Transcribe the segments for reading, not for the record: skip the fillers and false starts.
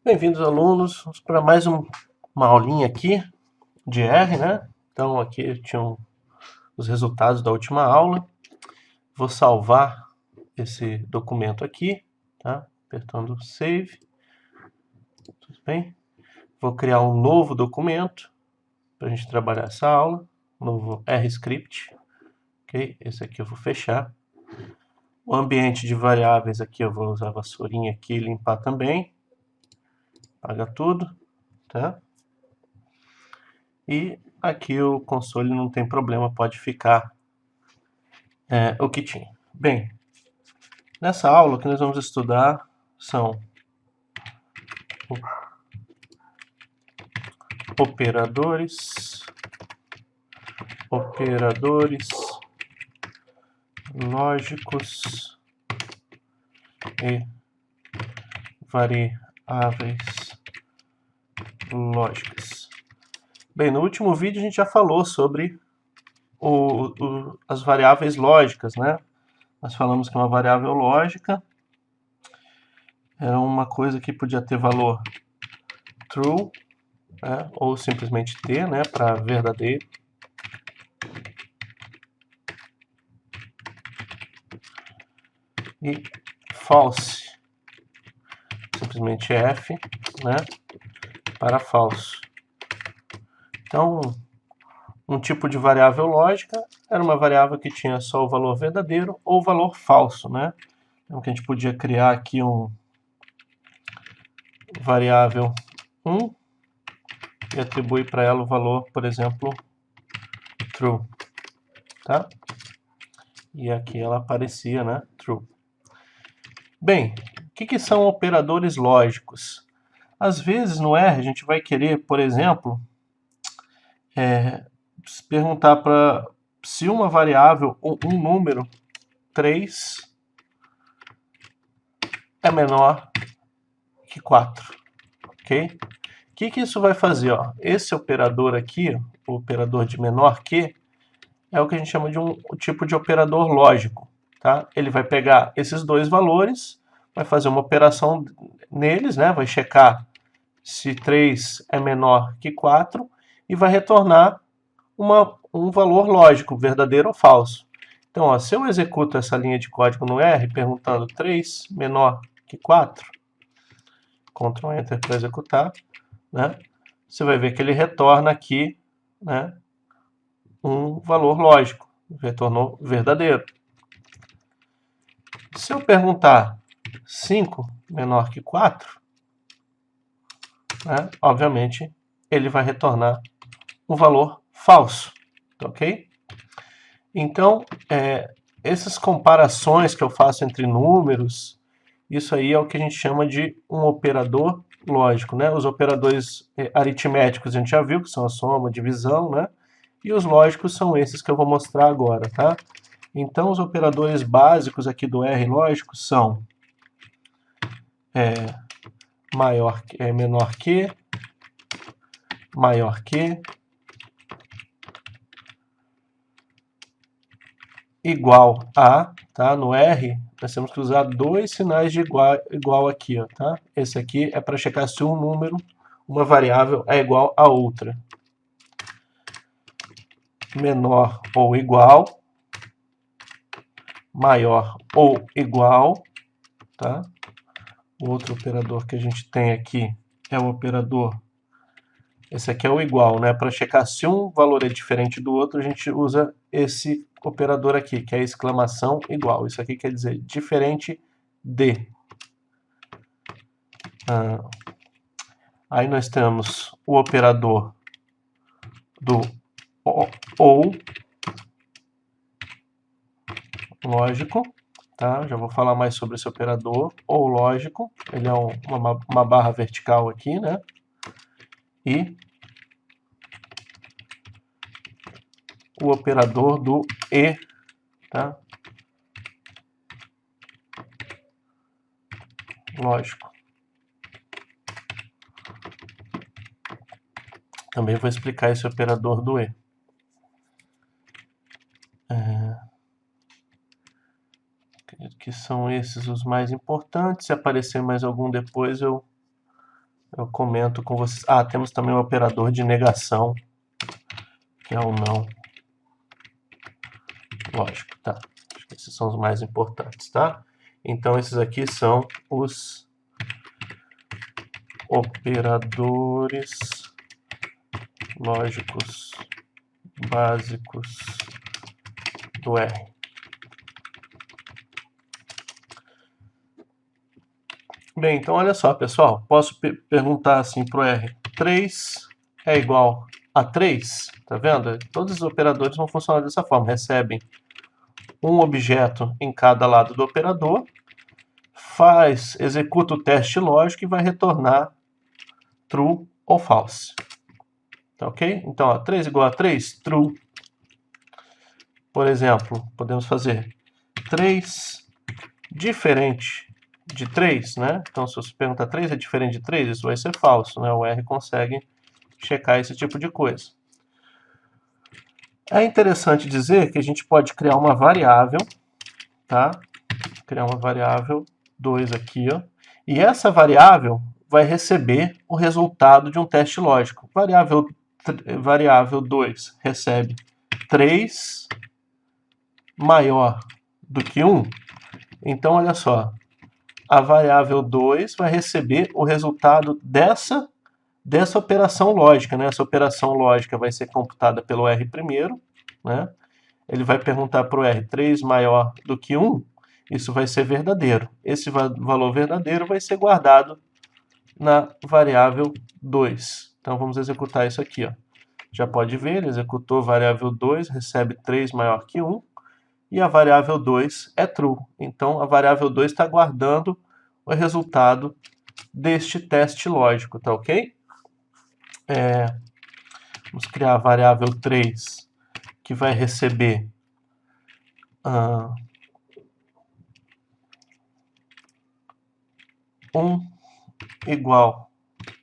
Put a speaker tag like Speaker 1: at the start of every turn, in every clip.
Speaker 1: Bem-vindos, alunos. Vamos para mais uma aulinha aqui de R, né? Então, aqui tinham os resultados da última aula. Vou salvar esse documento aqui, tá? Apertando Save. Tudo bem? Vou criar um novo documento para a gente trabalhar essa aula. Novo R-Script. Ok? Esse aqui eu vou fechar. O ambiente de variáveis aqui eu vou usar a vassourinha aqui e limpar também. Apaga tudo, tá? E aqui o console não tem problema, pode ficar o que tinha. Bem, nessa aula o que nós vamos estudar são operadores lógicos e variáveis lógicas. Bem, no último vídeo a gente já falou sobre as variáveis lógicas, né? Nós falamos que uma variável lógica era uma coisa que podia ter valor true, né? Ou simplesmente t, né? Para verdadeiro. E false, simplesmente f, né? Para falso. Então, um tipo de variável lógica era uma variável que tinha só o valor verdadeiro ou o valor falso, né? Então, que a gente podia criar aqui um variável 1 e atribuir para ela o valor, por exemplo, true, tá? E aqui ela aparecia, né? True. Bem, o que são operadores lógicos? Às vezes no R a gente vai querer, por exemplo, perguntar para se uma variável ou um número 3 é menor que 4, ok? O que isso vai fazer? Ó? Esse operador aqui, o operador de menor que, é o que a gente chama de um tipo de operador lógico. Tá? Ele vai pegar esses dois valores, vai fazer uma operação neles, né? Vai checar se 3 é menor que 4 e vai retornar um valor lógico, verdadeiro ou falso. Então, ó, se eu executo essa linha de código no R, perguntando 3 menor que 4, Ctrl Enter para executar, né? Você vai ver que ele retorna aqui, né, um valor lógico, retornou verdadeiro. Se eu perguntar 5 menor que 4, né, obviamente ele vai retornar um valor falso, ok? Então, essas comparações que eu faço entre números, isso aí é o que a gente chama de um operador lógico, né? Os operadores aritméticos a gente já viu, que são a soma, a divisão, né? E os lógicos são esses que eu vou mostrar agora, tá? Então, os operadores básicos aqui do R lógico são menor que, maior que, igual a, tá? No R, nós temos que usar dois sinais de igual aqui, ó, tá? Esse aqui é para checar se um número, uma variável, é igual a outra. Menor ou igual, maior ou igual, tá? O outro operador que a gente tem aqui é o operador, esse aqui é o igual, né? Para checar se um valor é diferente do outro, a gente usa esse operador aqui, que é a exclamação igual. Isso aqui quer dizer diferente de. Aí nós temos o operador do ou lógico, tá? Já vou falar mais sobre esse operador ou lógico. Ele é uma barra vertical aqui, né? E o operador do e, tá? Lógico. Também vou explicar esse operador do e. Acredito que são esses os mais importantes. Se aparecer mais algum depois, eu eu comento com vocês. Ah, temos também o operador de negação, que é o não. Lógico, tá? Acho que esses são os mais importantes, tá? Então, esses aqui são os operadores lógicos básicos do R. Bem, então olha só, pessoal. Posso perguntar assim para o R. 3 é igual a 3? Tá vendo? Todos os operadores vão funcionar dessa forma. Recebem um objeto em cada lado do operador, executa o teste lógico e vai retornar true ou false. Tá ok? Então, ó, 3 igual a 3, true. Por exemplo, podemos fazer 3 diferente de 3, né? Então, se você perguntar 3 é diferente de 3, isso vai ser falso, né? O R consegue checar esse tipo de coisa. É interessante dizer que a gente pode criar uma variável, tá? Criar uma variável 2 aqui, ó. E essa variável vai receber o resultado de um teste lógico. Variável 2 recebe 3 maior do que 1. Então, olha só. A variável 2 vai receber o resultado dessa operação lógica, né? Essa operação lógica vai ser computada pelo R primeiro, né? Ele vai perguntar para o R 3 maior do que 1, isso vai ser verdadeiro. Esse valor verdadeiro vai ser guardado na variável 2. Então vamos executar isso aqui, ó. Já pode ver, ele executou variável 2, recebe 3 maior que 1, e a variável 2 é true. Então a variável 2 está guardando o resultado deste teste lógico, tá ok? Vamos criar a variável 3, que vai receber 1 igual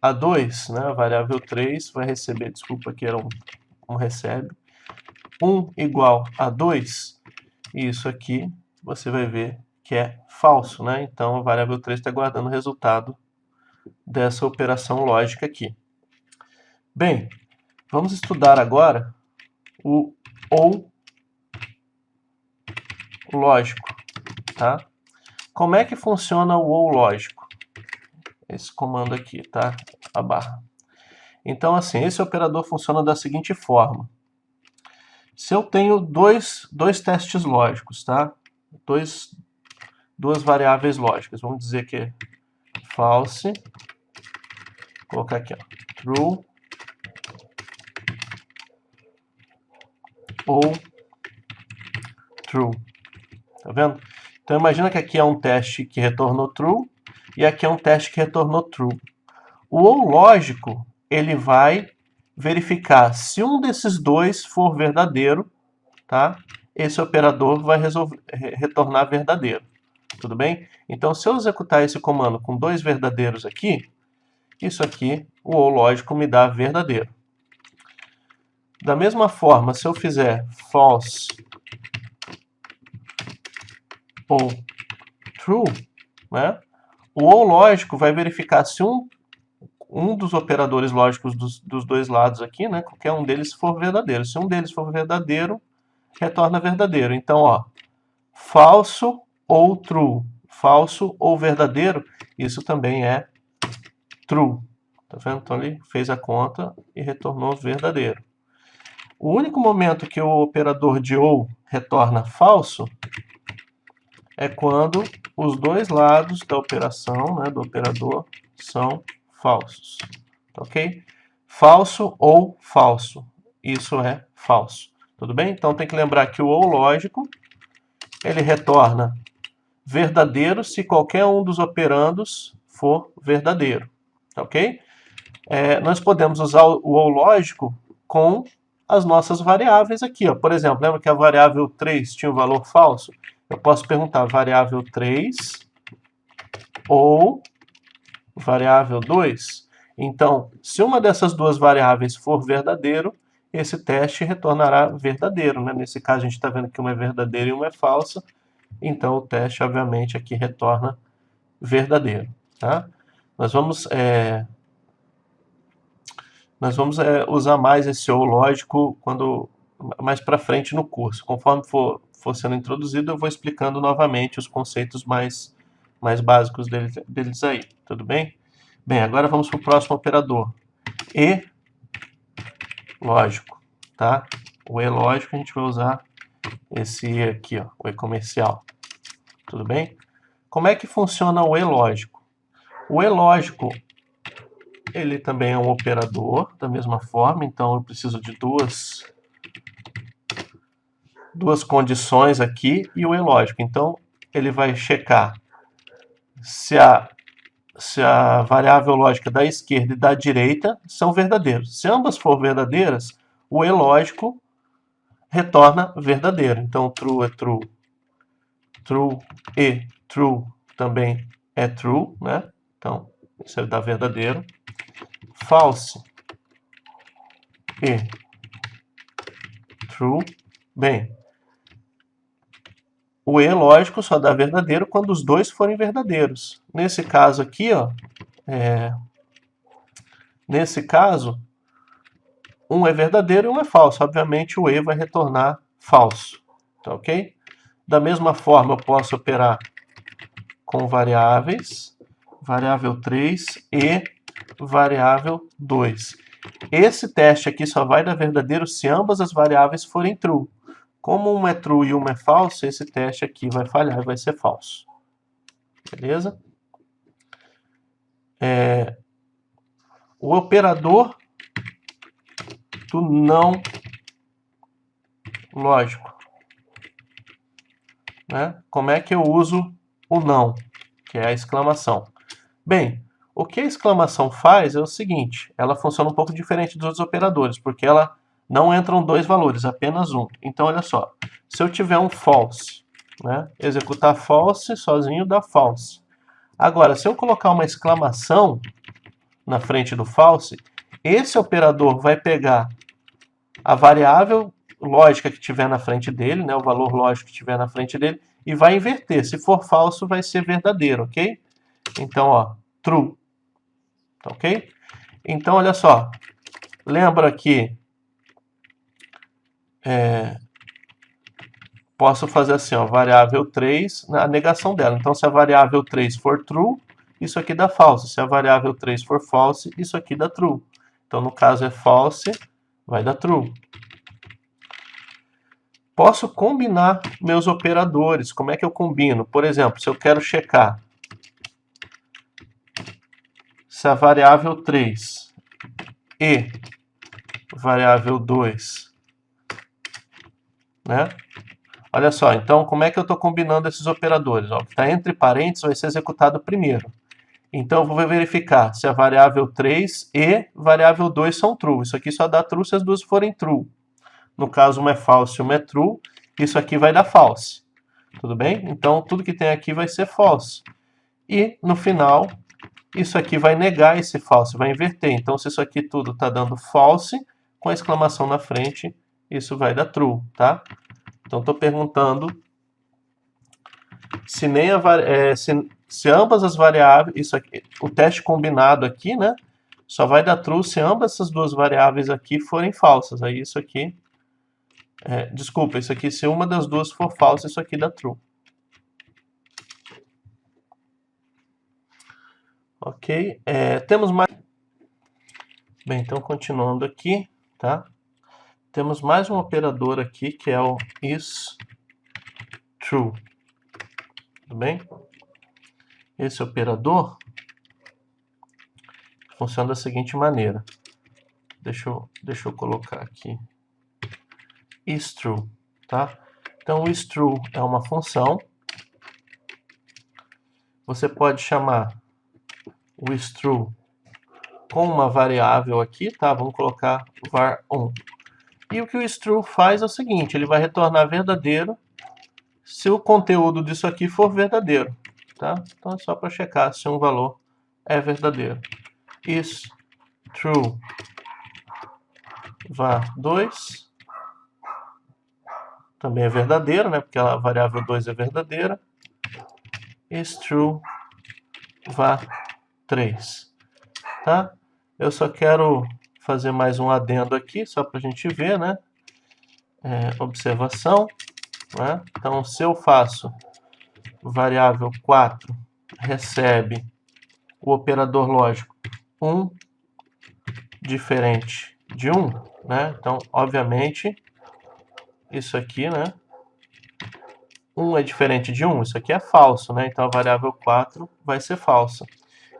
Speaker 1: a 2, né? A variável 3 vai receber, desculpa que era um recebe, 1 igual a 2, e isso aqui você vai ver que é falso, né? Então a variável 3 está guardando o resultado dessa operação lógica aqui. Bem, vamos estudar agora o ou lógico, tá? Como é que funciona o ou lógico? Esse comando aqui, tá? A barra. Então, assim, esse operador funciona da seguinte forma. Se eu tenho dois testes lógicos, tá? Duas variáveis lógicas. Vamos dizer que é false. Vou colocar aqui, ó, true ou true. Tá vendo? Então, imagina que aqui é um teste que retornou true e aqui é um teste que retornou true. O ou lógico, ele vai verificar se um desses dois for verdadeiro, tá? Esse operador vai retornar verdadeiro. Tudo bem? Então, se eu executar esse comando com dois verdadeiros aqui, isso aqui, o ou lógico, me dá verdadeiro. Da mesma forma, se eu fizer false ou true, né? O ou lógico vai verificar se um dos operadores lógicos dos dois lados aqui, né? Qualquer um deles for verdadeiro. Se um deles for verdadeiro, retorna verdadeiro. Então, ó, falso ou true. Falso ou verdadeiro, isso também é true. Tá vendo? Então ele fez a conta e retornou verdadeiro. O único momento que o operador de ou retorna falso é quando os dois lados da operação, né, do operador, são falsos. Tá ok? Falso ou falso. Isso é falso. Tudo bem? Então tem que lembrar que o ou lógico, ele retorna verdadeiro se qualquer um dos operandos for verdadeiro. Tá ok? Nós podemos usar o ou lógico com as nossas variáveis aqui. Ó. Por exemplo, lembra que a variável 3 tinha o valor falso? Eu posso perguntar variável 3 ou variável 2. Então, se uma dessas duas variáveis for verdadeiro, esse teste retornará verdadeiro. Né? Nesse caso, a gente está vendo que uma é verdadeira e uma é falsa. Então, o teste, obviamente, aqui retorna verdadeiro. Tá? Nós vamos Nós vamos usar mais esse ou lógico quando mais para frente no curso. Conforme for sendo introduzido, eu vou explicando novamente os conceitos mais básicos deles aí, tudo bem? Bem, agora vamos para o próximo operador. E lógico, tá? O E lógico a gente vai usar esse E aqui, ó, o E comercial, tudo bem? Como é que funciona o E lógico? O E lógico, ele também é um operador, da mesma forma, então eu preciso de duas condições aqui e o E lógico. Então, ele vai checar se a variável lógica da esquerda e da direita são verdadeiros. Se ambas forem verdadeiras, o E lógico retorna verdadeiro. Então, true é true, true e true também é true, né? Então, isso é da verdadeiro. False e true. Bem, o E lógico só dá verdadeiro quando os dois forem verdadeiros. Nesse caso aqui, ó, nesse caso, um é verdadeiro e um é falso. Obviamente, o E vai retornar falso. Tá ok? Da mesma forma, eu posso operar com variáveis, variável 3 e variável 2. Esse teste aqui só vai dar verdadeiro se ambas as variáveis forem true. Como uma é true e uma é falso, esse teste aqui vai falhar e vai ser falso. Beleza? O operador do não lógico. Né? Como é que eu uso o não, que é a exclamação? Bem, o que a exclamação faz é o seguinte, ela funciona um pouco diferente dos outros operadores, porque ela não entram dois valores, apenas um. Então, olha só, se eu tiver um false, né, executar false sozinho dá false. Agora, se eu colocar uma exclamação na frente do false, esse operador vai pegar a variável lógica que tiver na frente dele, né, o valor lógico que tiver na frente dele, e vai inverter. Se for falso, vai ser verdadeiro, ok? Então, ó, true. Tá ok? Então, olha só. Lembra que posso fazer assim, ó, variável 3, a negação dela. Então, se a variável 3 for true, isso aqui dá false. Se a variável 3 for false, isso aqui dá true. Então, no caso é false, vai dar true. Posso combinar meus operadores. Como é que eu combino? Por exemplo, se eu quero checar se a variável 3 e variável 2, né? Olha só, então como é que eu estou combinando esses operadores? O que está entre parênteses vai ser executado primeiro. Então eu vou verificar se a variável 3 e variável 2 são true. Isso aqui só dá true se as duas forem true. No caso, uma é false e uma é true. Isso aqui vai dar false. Tudo bem? Então tudo que tem aqui vai ser false. E no final, isso aqui vai negar esse false, vai inverter. Então se isso aqui tudo está dando false, com a exclamação na frente, isso vai dar true, tá? Então estou perguntando se nem se ambas as variáveis, isso aqui, o teste combinado aqui, né, só vai dar true se ambas essas duas variáveis aqui forem falsas. Aí isso aqui, desculpa, isso aqui se uma das duas for falsa, isso aqui dá true. Ok, temos mais. Bem, então continuando aqui, tá? Temos mais um operador aqui que é o is true. Tudo bem? Esse operador funciona da seguinte maneira. Deixa eu colocar aqui. Is true, tá? Então, o is true é uma função. Você pode chamar o is true com uma variável aqui, tá? Vamos colocar var1. E o que o is true faz é o seguinte, ele vai retornar verdadeiro se o conteúdo disso aqui for verdadeiro, tá? Então é só para checar se um valor é verdadeiro. Is true var2 também é verdadeiro, né? Porque a variável 2 é verdadeira. Is true var3, tá? Eu só quero fazer mais um adendo aqui, só para a gente ver, né? Observação, né? Então, se eu faço variável 4 recebe o operador lógico 1 diferente de 1, né? Então, obviamente, isso aqui, né? 1 é diferente de 1, isso aqui é falso, né? Então, a variável 4 vai ser falsa.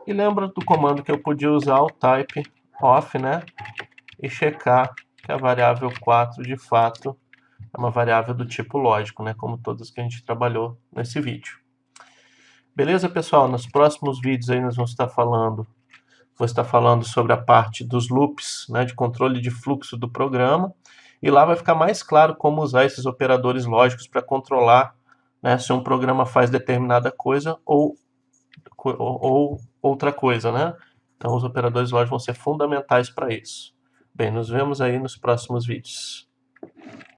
Speaker 1: E lembra do comando que eu podia usar o type off, né? E checar que a variável 4, de fato, é uma variável do tipo lógico, né? Como todas que a gente trabalhou nesse vídeo. Beleza, pessoal? Nos próximos vídeos aí nós vamos estar falando, vou estar falando sobre a parte dos loops, né? De controle de fluxo do programa. E lá vai ficar mais claro como usar esses operadores lógicos para controlar, né, se um programa faz determinada coisa ou outra coisa, né? Então os operadores lógicos vão ser fundamentais para isso. Bem, nos vemos aí nos próximos vídeos.